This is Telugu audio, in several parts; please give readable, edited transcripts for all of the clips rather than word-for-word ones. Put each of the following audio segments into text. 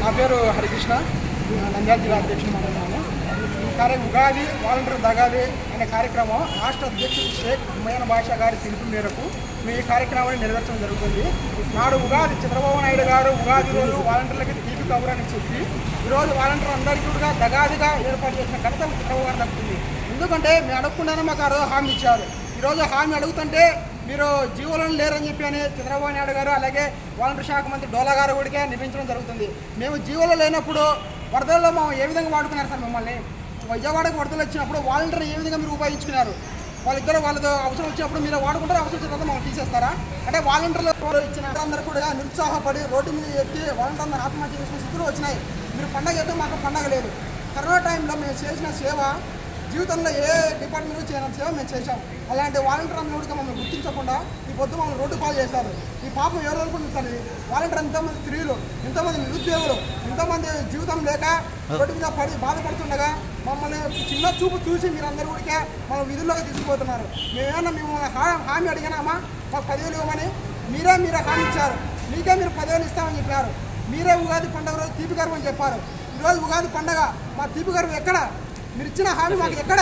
నా పేరు హరికృష్ణ, నంద్యాల జిల్లా అధ్యక్షుడు మాట్లాడుతున్నాను. ఈ ఉగాది వాలంటీర్ దగాలి అనే కార్యక్రమం రాష్ట్ర అధ్యక్షుడు షేక్ హుమయూన్ బాషా గారి పిలుపు మేరకు మేము ఈ కార్యక్రమాన్ని నెరవేర్చడం జరుగుతుంది. నాడు ఉగాది చంద్రబాబు నాయుడు గారు ఉగాది రోజు వాలంటీర్లకి తీపి కబురని చెప్పి ఈరోజు వాలంటీర్ అందరికీ కూడా దగాదిగా ఏర్పాటు చేసిన ఘనత చంద్రబాబు గారు దక్కుతుంది. ఎందుకంటే మేము అడగకుండానే మాకు ఆ రోజు హామీ ఇచ్చారు. ఈరోజు హామీ అడుగుతుంటే మీరు జీవోలను లేరని చెప్పి అని చంద్రబాబు నాయుడు గారు అలాగే వాలంటీర్ శాఖ మంత్రి డోలా గారు కూడా నిర్మించడం జరుగుతుంది. మేము జీవోలు లేనప్పుడు వరదల్లో మేము ఏ విధంగా వాడుకున్నారు సార్? మిమ్మల్ని విజయవాడకు వరదలు వచ్చినప్పుడు వాలంటీర్ ఏ విధంగా మీరు ఉపయోగించుకున్నారు? వాళ్ళిద్దరు వాళ్ళతో అవసరం వచ్చినప్పుడు మీరు వాడుకుంటారు, అవసరం వచ్చిన తర్వాత మమ్మల్ని తీసేస్తారా? అంటే వాలంటీర్లు ఇచ్చిన అందరూ కూడా నిరుత్సాహపడి రోడ్డు మీద ఎత్తి వాలంటీర్లు ఆత్మహత్య చేసిన స్థితులు వచ్చినాయి. మీరు పండగ అయితే మాకు పండగ లేదు. కరోనా టైంలో మేము చేసిన సేవ జీవితంలో ఏ డిపార్ట్మెంట్ చేయని సేవ మేము చేశాం. అలాంటి వాలంటీర్ కూడా మమ్మల్ని గుర్తించకుండా ఈ పొద్దు మమ్మల్ని రోడ్డు పాలు చేశారు. ఈ పాపం ఎవరు అనుకుంటుంది? వాలంటీర్ ఎంతోమంది స్త్రీలు, ఎంతోమంది నిరుద్యోగులు, ఎంతోమంది జీవితం లేక రోడ్డు మీద పడి బాధపడుతుండగా మమ్మల్ని చిన్న చూపు చూసి మీరందరూ కూడా మన విధుల్లోకి తీసుకుపోతున్నారు. మేము హామీ అడిగినామా మాకు 10,000 ఇవ్వమని? మీరే హామీ ఇచ్చారు. మీకే మీరు 10,000 ఇస్తామని చెప్పారు. మీరే ఉగాది పండుగ రోజు తీపి గర్వం అని చెప్పారు. ఈరోజు ఉగాది పండుగ మా తీపి గర్వం ఎక్కడ? మీరు ఇచ్చిన హామీ మాకు ఎక్కడ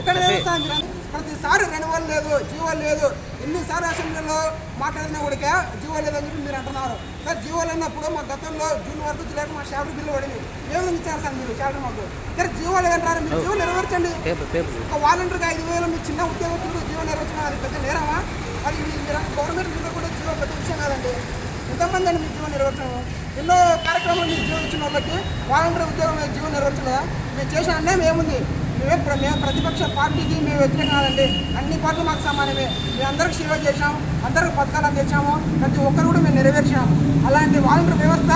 వేస్తాను? మీరు ప్రతిసారి రెన్యువల్ లేదు, జీవో లేదు. ఎన్నిసార్లు అసెంబ్లీలో మాట్లాడినా కూడా జీవో లేదని చెప్పి మీరు అంటున్నారు. సార్ జీవో లేనప్పుడు మా గతంలో జూన్ వరకు జిల్లాకు మా శాలరీ బిల్లు పడింది. ఏ విధంగా ఇచ్చారు సార్ మీరు శాలరీ మాకు? సార్ జీవో లేదంటారు, మీరు జీవో నెరవేర్చండి. ఒక వాలంటీర్గా 5,000 మీ చిన్న ఉద్యోగస్తులు జీవో నెరవేర్చడం అది పెద్ద నేరమా? అది మీరు గవర్నమెంట్ మీద కూడా జీవో పెద్ద విషయం కాదండి. ఎంతమంది అండి మీ జీవో నెరవేర్చడం? ఎన్నో కార్యక్రమాలు మీరు జీవో ఇచ్చిన వాళ్ళకి వాలంటీర్ ఉద్యోగం జీవో నెరవేర్చలేదా? మేము చేసిన అన్యాయం ఏముంది? మేము ప్రతిపక్ష పార్టీకి మేము వ్యతిరేకం కాదండి. అన్ని పార్టీలు మాకు సమానమే. మేము అందరికి సేవ చేసాము, అందరికి పథకాలు అందించాము, ప్రతి ఒక్కరు కూడా మేము నెరవేర్చాము. అలాంటి వాలంటీర్ వ్యవస్థ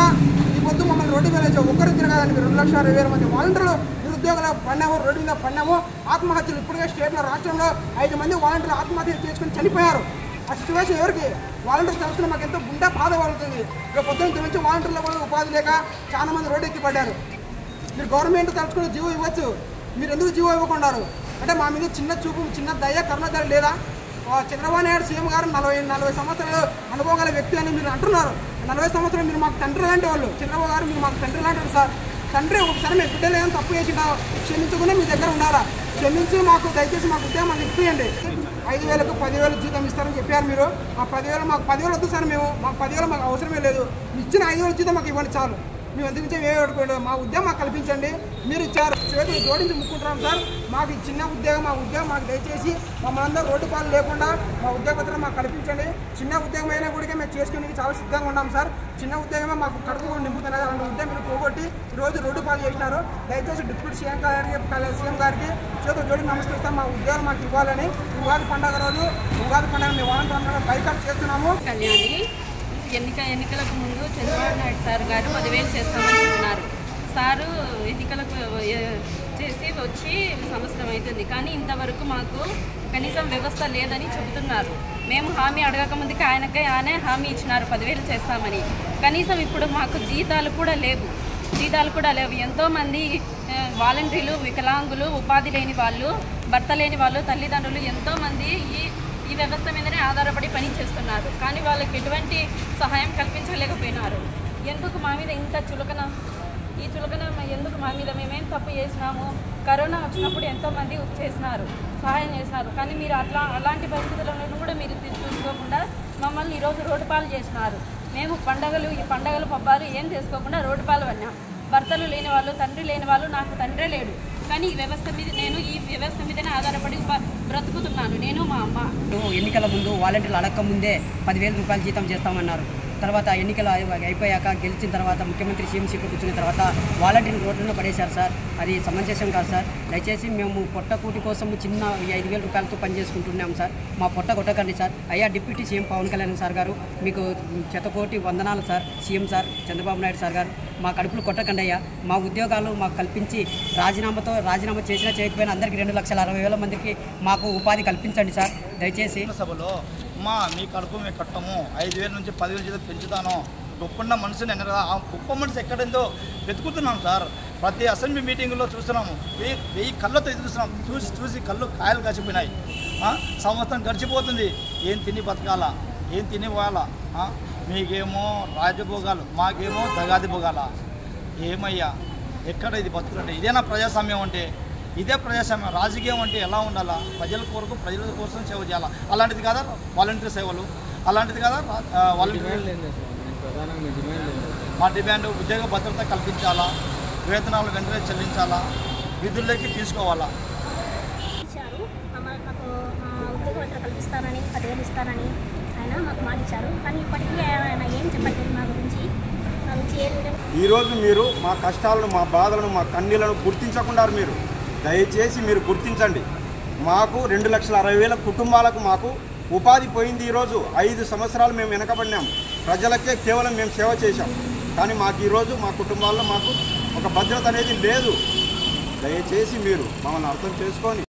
ఈ పొద్దు మమ్మల్ని రోడ్డు మీద వచ్చాము. ఒక్కరు తిరగాలండి. 2,60,000 మంది వాలంటీర్లు నిరుద్యోగులు పడినాము, రోడ్డు మీద పడినాము. ఆత్మహత్యలు ఇప్పటికే స్టేట్లో రాష్ట్రంలో 5 మంది వాలంటీర్లు ఆత్మహత్య చేసుకుని చనిపోయారు. ఆ సిచ్యువేషన్ ఎవరికి? వాలంటీర్ తెలుసుకుని మాకు ఎంతో గుండె బాధ పడుతుంది. ఇక పొద్దున్న నుంచి వాలంటీర్లు కూడా ఉపాధి లేక చాలా మంది రోడ్డు ఎక్కి పడ్డారు. మీరు గవర్నమెంట్ తలుచుకుని జీవో ఇవ్వచ్చు, మీరు ఎందుకు జీవో ఇవ్వకున్నారు? అంటే మా మీద చిన్న చూపు, చిన్న దయ, కరుణాదయ లేదా? చంద్రబాబు నాయుడు సీఎం గారు 40 సంవత్సరాలు అనుభవం గల వ్యక్తి అని మీరు అంటున్నారు. 40 సంవత్సరాలు మీరు మాకు తండ్రి లాంటి వాళ్ళు. చంద్రబాబు గారు మీరు మాకు తండ్రి లాంటి సార్. తండ్రి ఒకసారి మీ బిడ్డలు ఏమైనా తప్పు చేసినా క్షమించుకునే మీ దగ్గర ఉండాలా. క్షమించి మాకు దయచేసి మాకు ఉద్యోగం మాకు ఇప్పియండి. 5,000కు 10,000 జీతం ఇస్తారని చెప్పారు మీరు. ఆ 10,000 మాకు 10,000 వద్దు సార్. మాకు 10,000 మాకు అవసరమే లేదు. ఇచ్చిన 5,000 జీతం మాకు ఇవ్వండి చాలు. మేము ఎందుకు ఏడుకోండి. మా ఉద్యోగం మాకు కల్పించండి. మీరు ఇచ్చారు, చేతులు జోడించి ముక్కుంటున్నాం సార్. మాకు చిన్న ఉద్యోగం, మా ఉద్యోగం మాకు దయచేసి మమ్మల్ని అందరూ రోడ్డు పాలు లేకుండా మా ఉద్యోగ పత్రం మాకు కల్పించండి. చిన్న ఉద్యోగం అయినా కూడా మేము చేసుకుని చాలా సిద్ధంగా ఉన్నాం సార్. చిన్న ఉద్యోగమే మాకు కడుపు నింపుతున్నారు. అలాంటి ఉద్యోగం మీరు పోగొట్టి ఈరోజు రోడ్డు పాలు చేసినారు. దయచేసి డిప్యూటీ సీఎం గారికి చేతులు జోడి నమస్కరిస్తాం. మా ఉద్యోగం మాకు ఇవ్వాలని ఉగాది పండుగ రోజు మేము వాలంటీర్ బైకాట్ చేస్తున్నాము. ఎన్నికలకు ముందు చంద్రబాబు నాయుడు సార్ గారు 10,000 చేస్తామని చెప్తున్నారు. సారు ఎన్నికలకు చేసి వచ్చి సంవత్సరం అవుతుంది, కానీ ఇంతవరకు మాకు కనీసం వ్యవస్థ లేదని చెబుతున్నారు. మేము హామీ అడగకముందుకే ఆయనే హామీ ఇచ్చినారు 10,000 చేస్తామని. కనీసం ఇప్పుడు మాకు జీతాలు కూడా లేవు. ఎంతోమంది వాలంటీర్లు, వికలాంగులు, ఉపాధి లేని వాళ్ళు, భర్త లేని వాళ్ళు, తల్లిదండ్రులు ఎంతోమంది ఈ వ్యవస్థ మీదనే ఆధారపడి పని చేస్తున్నారు. కానీ వాళ్ళకి ఎటువంటి సహాయం కల్పించలేకపోయినారు. ఎందుకు మా మీద ఇంత చులకన? ఈ చులకన ఎందుకు మా మీద? మేమేం తప్పు చేసినాము? కరోనా వచ్చినప్పుడు ఎంతోమంది సహాయం చేసినారు. కానీ మీరు అలాంటి పరిస్థితులను కూడా మీరు చూసుకోకుండా మమ్మల్ని ఈరోజు రోడ్డు పాలు చేసినారు. మేము ఈ పండగలు పబ్బాలు ఏం చేసుకోకుండా రోడ్డు పాలు పడినాం. భర్తలు లేని వాళ్ళు, తండ్రి లేని వాళ్ళు, నాకు తండ్రే లేడు. కానీ ఈ వ్యవస్థ మీదనే ఆధారపడి బ్రతుకుతున్నాను నేను, మా అమ్మ. ఎన్నికల ముందు వాలంటీర్లు అడగక ముందే 10,000 రూపాయలు జీతం చేస్తామన్నారు. తర్వాత ఎన్నికలు అయిపోయాక గెలిచిన తర్వాత ముఖ్యమంత్రి సీఎం సీట్లో కూర్చున్న తర్వాత వాలంటీర్లు రోడ్లను పడేశారు సార్. అది సమంజసం కాదు సార్. దయచేసి మేము పొట్టకూటి కోసం చిన్న 5,000 రూపాయలతో పనిచేసుకుంటున్నాం సార్. మా పొట్ట కొట్టకండి సార్. అయ్యా deputy CM Pawan Kalyan sir garu, మీకు శతకోటి వందనాలు sir. CM sir Chandrababu Naidu sir garu, మా కడుపులు కొట్టకండి అయ్యా. మా ఉద్యోగాలు మాకు కల్పించి రాజీనామా చేసినా చేయకపోయినా అందరికీ 2,60,000 మందికి మాకు ఉపాధి కల్పించండి సార్ దయచేసి. సభలో మీ కడుపు మేము కట్టము, 5,000 నుంచి 10,000 జీతం పెంచుతాను. గొప్పన్న మనసుని ఆ గొప్ప మనసు ఎక్కడందో వెతుకుతున్నాం సార్. ప్రతి అసెంబ్లీ మీటింగ్లో చూస్తున్నాము. 1000 కళ్ళతో చూస్తున్నాం. చూసి కళ్ళు కాయలు కాసిపోయినాయి. సంవత్సరం గడిచిపోతుంది. ఏం తిని బతకాలా, ఏం తిని పోవాలా? మీకేమో రాజభోగాలు, మాకేమో దగాది భోగాల. ఏమయ్యా ఎక్కడ ఇది బతుకులంటే ఇదేనా ప్రజాస్వామ్యం అంటే? ఇదే ప్రజాస్వామ్యం. రాజకీయం అంటే ఎలా ఉండాలా? ప్రజల కొరకు ప్రజల కోసం సేవ చేయాలా. అలాంటిది కదా వాలంటీర్ సేవలు, అలాంటిది కదా వాలంటీర్. మా డిమాండ్ ఉద్యోగ భద్రత కల్పించాలా, వేతనాలు వెంటనే చెల్లించాలా, విధుల్లోకి తీసుకోవాలా. మాకు ఉద్యోగ భద్రత కల్పిస్తానని 10,000 ఇస్తానని ఆయన మాకు మాట ఇచ్చారు. కానీ ఇప్పటికీ ఆయన ఏం చెప్పట్లేదు మా గురించి. ఈరోజు మీరు మా కష్టాలను, మా బాధలను, మా కన్నీళ్లను గుర్తించకున్నారు. మీరు దయచేసి మీరు గుర్తించండి. మాకు 2,60,000 కుటుంబాలకు మాకు ఉపాధి పోయింది. ఈరోజు 5 సంవత్సరాలు మేము వెనకబడినాం. ప్రజలకే కేవలం మేము సేవ చేశాం. కానీ మాకు ఈరోజు మా కుటుంబాల్లో మాకు ఒక భద్రత అనేది లేదు. దయచేసి మీరు మమ్మల్ని అర్థం చేసుకొని